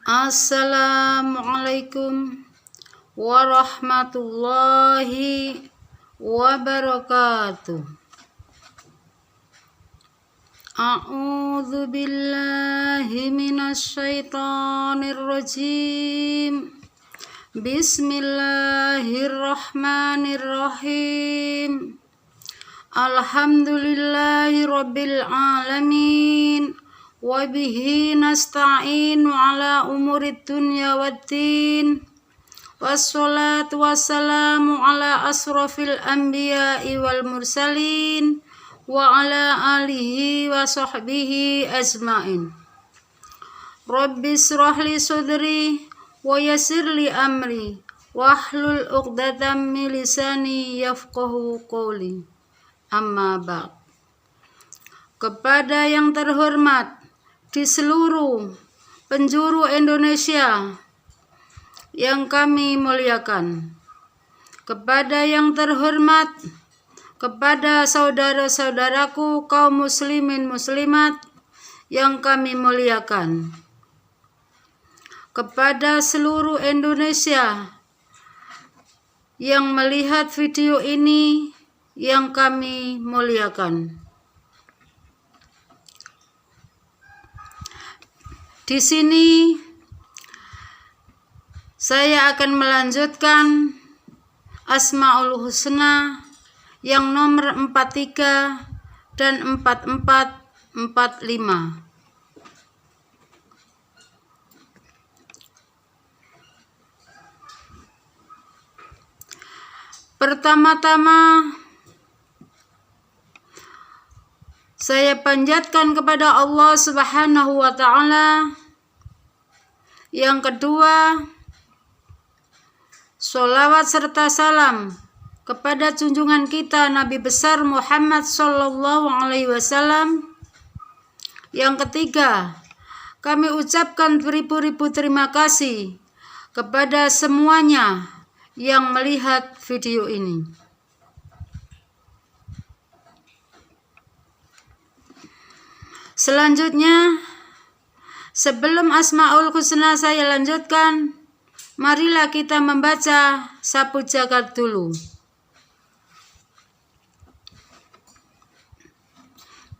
Assalamualaikum warahmatullahi wabarakatuh. A'udzu billahi minasyaitonir rajim. Bismillahirrahmanirrahim. Alhamdulillahi rabbil alamin. Wa bihi nasta'inu ala umurid dunya waddin. Wassalatu wassalamu ala asrafil anbiya'i wal mursalin wa ala alihi wa sahbihi ajma'in. Rabbi israh li sadri wa yassir li amri wahlul 'uqdatam min lisani yafqahu qawli. Amma ba'd. Kepada yang terhormat di seluruh penjuru Indonesia yang kami muliakan, kepada yang terhormat kepada saudara-saudaraku kaum muslimin muslimat yang kami muliakan, kepada seluruh Indonesia yang melihat video ini yang kami muliakan. Di sini saya akan melanjutkan Asmaul Husna yang nomor 43 dan 4445. Pertama-tama saya panjatkan kepada Allah Subhanahu wa ta'ala. Yang kedua, sholawat serta salam kepada junjungan kita Nabi besar Muhammad sallallahu alaihi wasallam. Yang ketiga, kami ucapkan beribu-ribu terima kasih kepada semuanya yang melihat video ini. Selanjutnya, sebelum Asmaul Husna saya lanjutkan, marilah kita membaca sapu jagat dulu.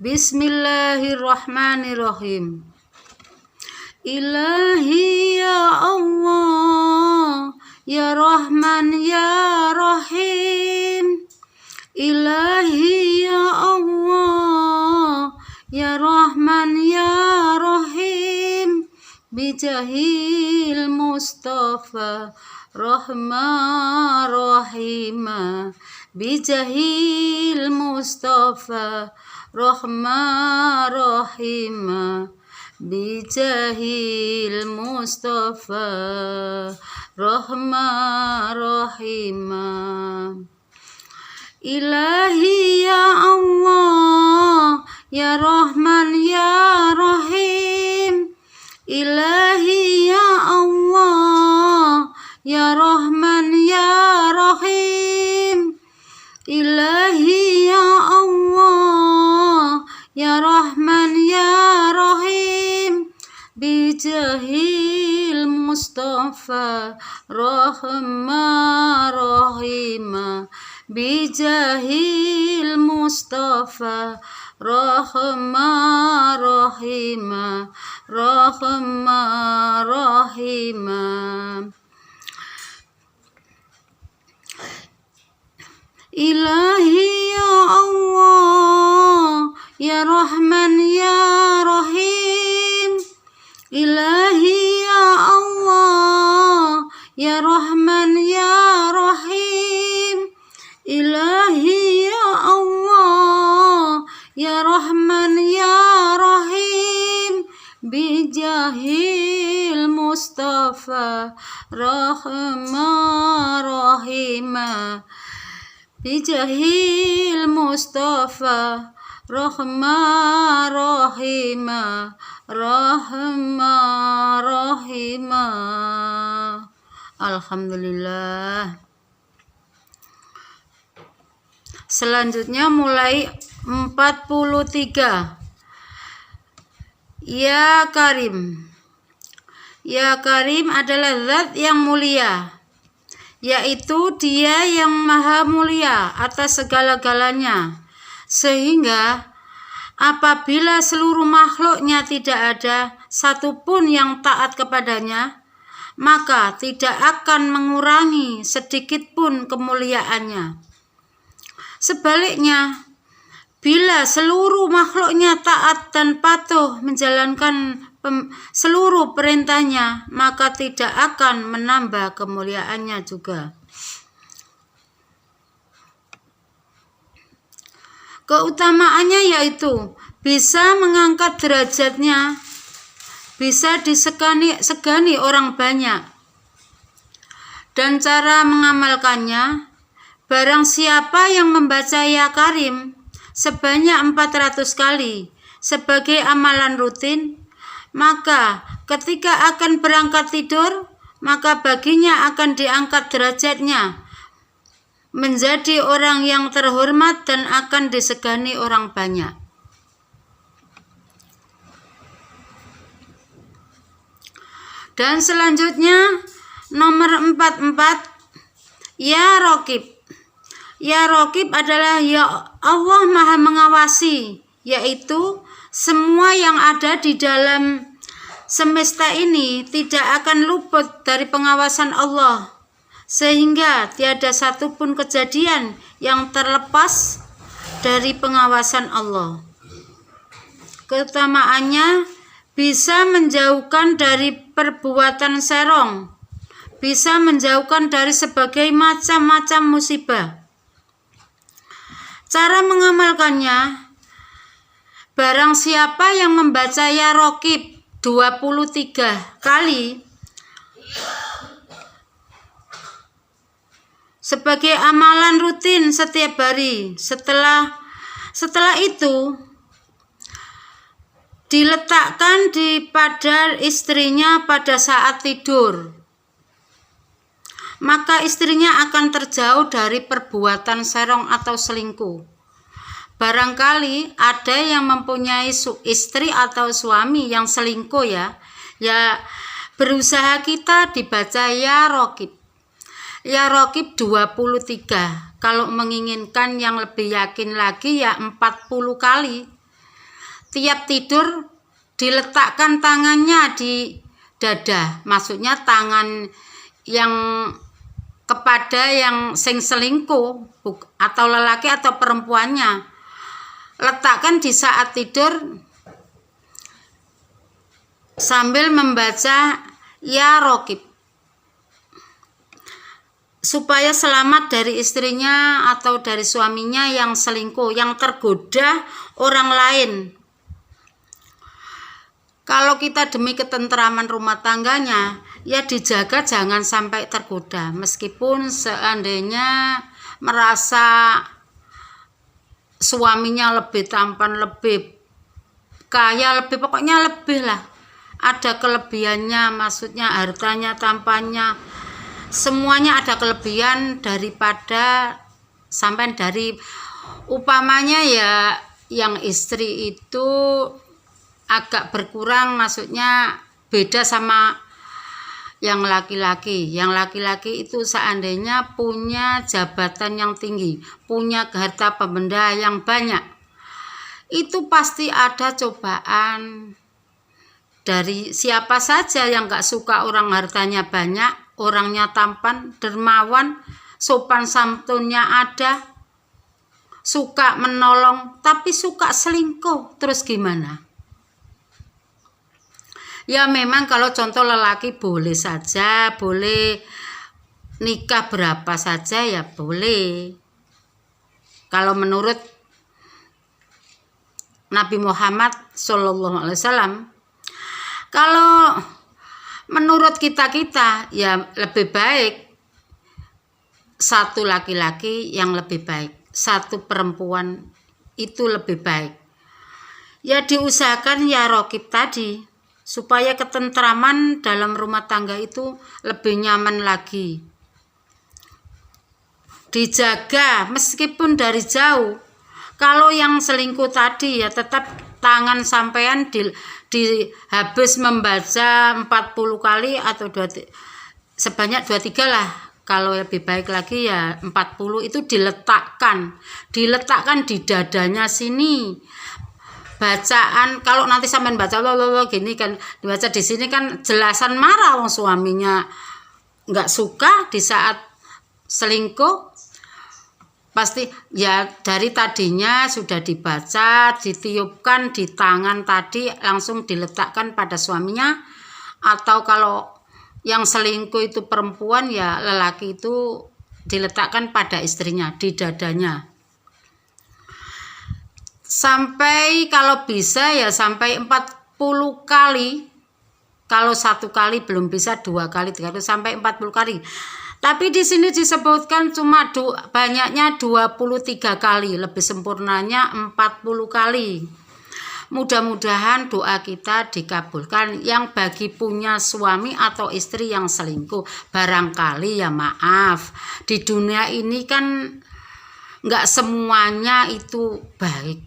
Bismillahirrahmanirrahim. Ilahi ya Allah, ya Rahman ya Rahim. Ilahi ya Allah, ya Rahman ya Rahim. Bijahil Mustafa Rahman Rahima. Bijahil Mustafa Rahman Rahima. Bijahil Mustafa Rahman Rahima. Ilahi ya Allah, ya Rahman ya Rahim. Ilahi ya Allah, ya Rahman ya Rahim. Ilahi ya Allah, ya Rahman ya Rahim. Bijahil Mustafa Rahman Rahima. Bijahil Mustafa Rahman Rahima. Rahman Rahima. Ilahi ya Allah, ya Rahman ya Rahim. Ilahi ya Allah, ya Rahman ya Rahim. Ilahi ya Allah, ya Rahman ya Rahim. Bijahil Mustafa Rahman Rahima. Bijahil Mustafa Rahman Rahima. Rahman Rahima. Alhamdulillah. Selanjutnya mulai 43. Ya Karim, Ya Karim adalah zat yang mulia, yaitu Dia yang maha mulia atas segala-galanya, sehingga apabila seluruh makhluknya tidak ada satupun yang taat kepadanya, maka tidak akan mengurangi sedikit pun kemuliaannya. Sebaliknya, bila seluruh makhluknya taat dan patuh menjalankan seluruh perintahnya, maka tidak akan menambah kemuliaannya juga. Keutamaannya yaitu bisa mengangkat derajatnya, bisa disegani orang banyak. Dan cara mengamalkannya, barang siapa yang membaca Ya Karim sebanyak 400 kali sebagai amalan rutin, maka ketika akan berangkat tidur, maka baginya akan diangkat derajatnya menjadi orang yang terhormat dan akan disegani orang banyak. Dan selanjutnya nomor 44, Ya Raqib. Ya Raqib adalah Ya Allah Maha Mengawasi, yaitu semua yang ada di dalam semesta ini tidak akan luput dari pengawasan Allah, sehingga tiada satupun kejadian yang terlepas dari pengawasan Allah. Keutamaannya bisa menjauhkan dari perbuatan serong, bisa menjauhkan dari sebagai macam-macam musibah. Cara mengamalkannya, barang siapa yang membaca Ya Raqib 23 kali sebagai amalan rutin setiap hari, setelah itu diletakkan pada istrinya pada saat tidur, maka istrinya akan terjauh dari perbuatan serong atau selingkuh. Barangkali ada yang mempunyai istri atau suami yang selingkuh ya berusaha kita dibaca Ya Raqib. Ya Raqib 23. Kalau menginginkan yang lebih yakin lagi ya 40 kali. Tiap tidur diletakkan tangannya di dada, maksudnya tangan yang kepada yang sing selingkuh atau lelaki atau perempuannya, letakkan di saat tidur sambil membaca Ya Raqib, supaya selamat dari istrinya atau dari suaminya yang selingkuh, yang tergoda orang lain. Kalau kita demi ketentraman rumah tangganya, ya dijaga jangan sampai tergoda. Meskipun seandainya merasa suaminya lebih tampan, lebih kaya, lebih pokoknya lebih lah. Ada kelebihannya, maksudnya hartanya, tampannya, semuanya ada kelebihan daripada sampai dari upamanya ya yang istri itu agak berkurang, maksudnya beda sama yang laki-laki. Yang laki-laki itu seandainya punya jabatan yang tinggi, punya harta benda yang banyak, itu pasti ada cobaan dari siapa saja yang gak suka orang hartanya banyak, orangnya tampan, dermawan, sopan santunnya ada, suka menolong, tapi suka selingkuh, terus gimana? Ya memang kalau contoh lelaki boleh saja, boleh nikah berapa saja ya boleh. Kalau menurut Nabi Muhammad SAW, kalau menurut kita ya lebih baik satu laki-laki yang lebih baik, satu perempuan itu lebih baik. Ya diusahakan Ya Raqib tadi, supaya ketentraman dalam rumah tangga itu lebih nyaman lagi. Dijaga meskipun dari jauh. Kalau yang selingkuh tadi ya tetap tangan sampean habis membaca 40 kali atau sebanyak 23 lah. Kalau lebih baik lagi ya 40 itu diletakkan di dadanya sini. Bacaan kalau nanti sampean baca lo gini kan dibaca di sini kan jelasan marah wong suaminya nggak suka di saat selingkuh. Pasti ya dari tadinya sudah dibaca, ditiupkan di tangan tadi langsung diletakkan pada suaminya, atau kalau yang selingkuh itu perempuan ya lelaki itu diletakkan pada istrinya di dadanya. Sampai kalau bisa ya sampai 40 kali. Kalau 1 kali belum bisa 2 kali, 3 kali sampai 40 kali. Tapi di sini disebutkan cuma banyaknya 23 kali, lebih sempurnanya 40 kali. Mudah-mudahan doa kita dikabulkan. Yang bagi punya suami atau istri yang selingkuh, barangkali ya maaf, di dunia ini kan nggak semuanya itu baik,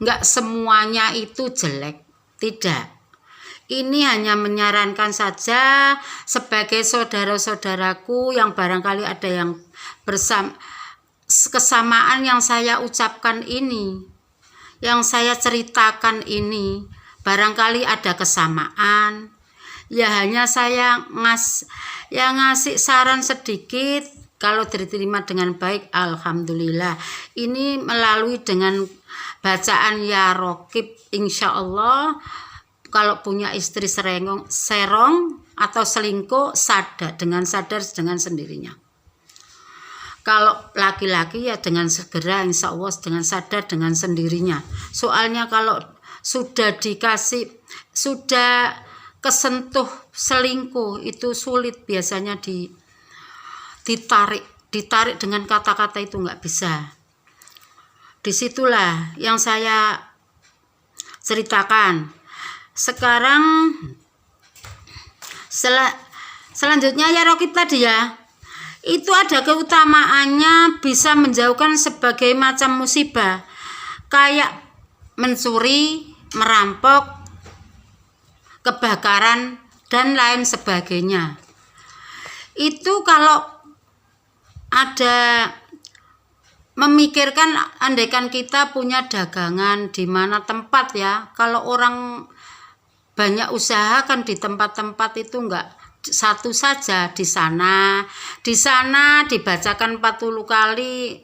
nggak semuanya itu jelek, tidak. Ini hanya menyarankan saja sebagai saudara-saudaraku yang barangkali ada yang kesamaan yang saya ucapkan ini, yang saya ceritakan ini, barangkali ada kesamaan. Ya hanya saya ngasih saran sedikit, kalau diterima dengan baik alhamdulillah. Ini melalui dengan bacaan ya Rokib, insya Allah. Kalau punya istri serong atau selingkuh dengan sadar dengan sendirinya. Kalau laki-laki ya dengan segera insya Allah dengan sadar dengan sendirinya. Soalnya kalau sudah kesentuh selingkuh itu sulit biasanya ditarik dengan kata-kata itu nggak bisa. Disitulah yang saya ceritakan. Sekarang selanjutnya ya Rokib tadi ya, itu ada keutamaannya bisa menjauhkan sebagai macam musibah kayak mencuri, merampok, kebakaran dan lain sebagainya. Itu kalau ada memikirkan andaikan kita punya dagangan di mana tempat ya, kalau orang banyak usaha kan di tempat-tempat itu enggak satu saja. Di sana dibacakan 40 kali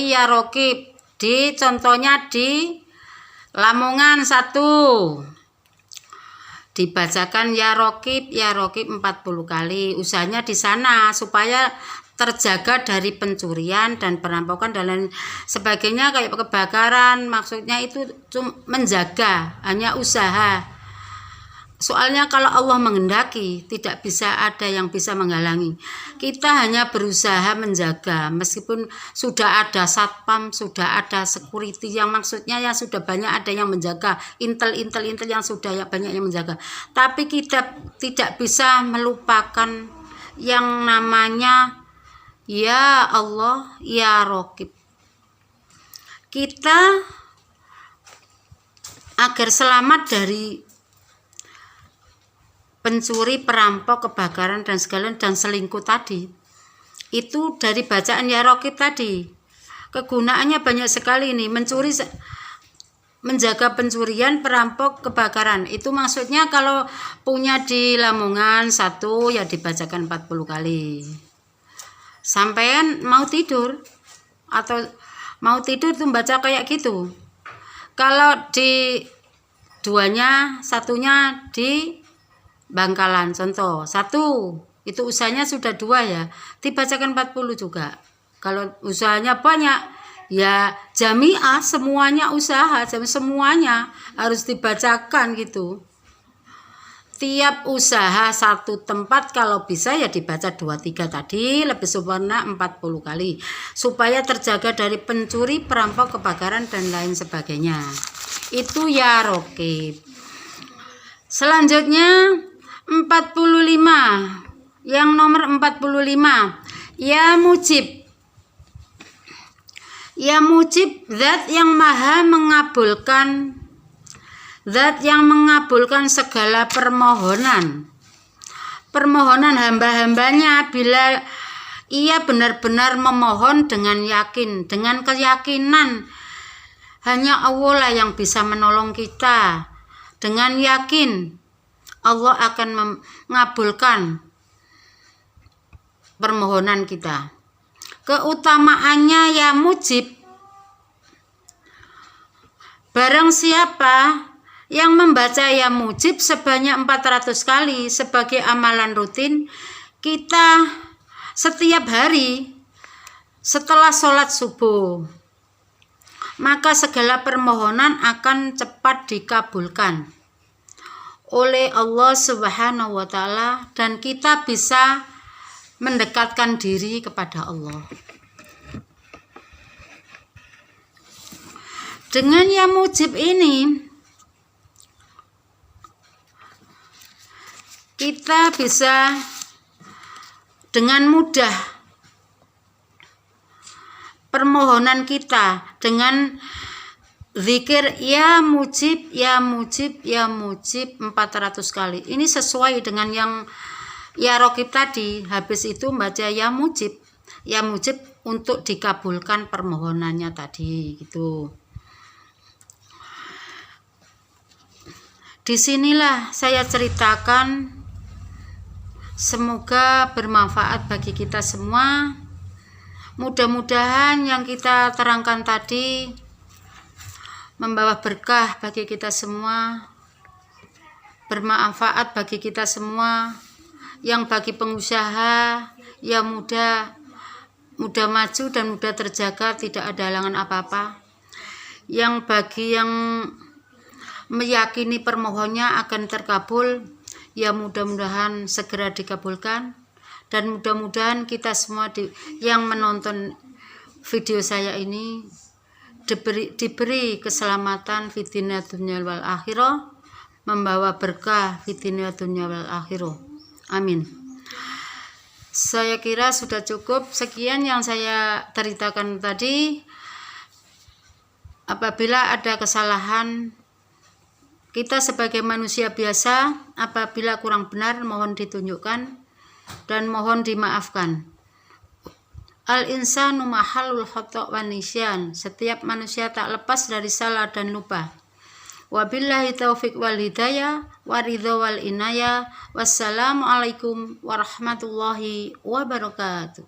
ya Rokib. Contohnya di Lamongan 1 dibacakan ya Rokib 40 kali. Usahanya di sana supaya terjaga dari pencurian dan perampokan dan lain sebagainya, kayak kebakaran. Maksudnya itu menjaga, hanya usaha. Soalnya kalau Allah menghendaki tidak bisa ada yang bisa menghalangi. Kita hanya berusaha menjaga, meskipun sudah ada satpam, sudah ada security yang maksudnya yang sudah banyak ada yang menjaga, intel yang sudah banyak yang menjaga. Tapi kita tidak bisa melupakan yang namanya ya Allah, ya Rokib. Kita agar selamat dari pencuri, perampok, kebakaran dan segala dan selingkuh tadi, itu dari bacaan ya Rokib tadi. Kegunaannya banyak sekali nih, menjaga pencurian, perampok, kebakaran. Itu maksudnya kalau punya di Lamongan 1 ya dibacakan 40 kali. Sampean mau tidur tuh baca kayak gitu. Kalau di satunya di Bangkalan contoh 1, itu usahanya sudah 2 ya, dibacakan 40 juga. Kalau usahanya banyak ya jamiah, semuanya usaha, semuanya harus dibacakan gitu. Tiap usaha 1 tempat kalau bisa ya dibaca 2-3 tadi, lebih sempurna 40 kali supaya terjaga dari pencuri, perampok, kebakaran dan lain sebagainya. Itu ya Rokib. Selanjutnya 45, yang nomor 45 ya Mujib. Ya Mujib, zat yang maha mengabulkan, zat yang mengabulkan segala permohonan hamba-hambanya bila ia benar-benar memohon dengan yakin, dengan keyakinan hanya Allah lah yang bisa menolong kita. Dengan yakin Allah akan mengabulkan permohonan kita. Keutamaannya ya Mujib, barang siapa yang membaca ya Mujib sebanyak 400 kali sebagai amalan rutin kita setiap hari setelah sholat subuh, maka segala permohonan akan cepat dikabulkan oleh Allah Subhanahu wa Ta'ala, dan kita bisa mendekatkan diri kepada Allah. Dengan ya Mujib ini kita bisa dengan mudah permohonan kita dengan zikir ya Mujib, ya Mujib, ya Mujib 400 kali. Ini sesuai dengan yang ya Raqib tadi. Habis itu baca ya Mujib untuk dikabulkan permohonannya tadi gitu. Disinilah saya ceritakan, semoga bermanfaat bagi kita semua. Mudah-mudahan yang kita terangkan tadi membawa berkah bagi kita semua, bermanfaat bagi kita semua. Yang bagi pengusaha ya mudah maju dan mudah terjaga, tidak ada halangan apa-apa. Yang bagi yang meyakini permohonnya akan terkabul, ya mudah-mudahan segera dikabulkan. Dan mudah-mudahan kita semua yang menonton video saya ini diberi keselamatan fid dunya wal akhirah, membawa berkah fid dunya wal akhirah. Amin. Saya kira sudah cukup. Sekian yang saya ceritakan tadi. Apabila ada kesalahan, kita sebagai manusia biasa, apabila kurang benar mohon ditunjukkan dan mohon dimaafkan. Al-insanu mahalul khata' wa nisyan. Setiap manusia tak lepas dari salah dan lupa. Wabillahi taufiq wal hidayah wa ridha wal inayah. Wassalamualaikum warahmatullahi wabarakatuh.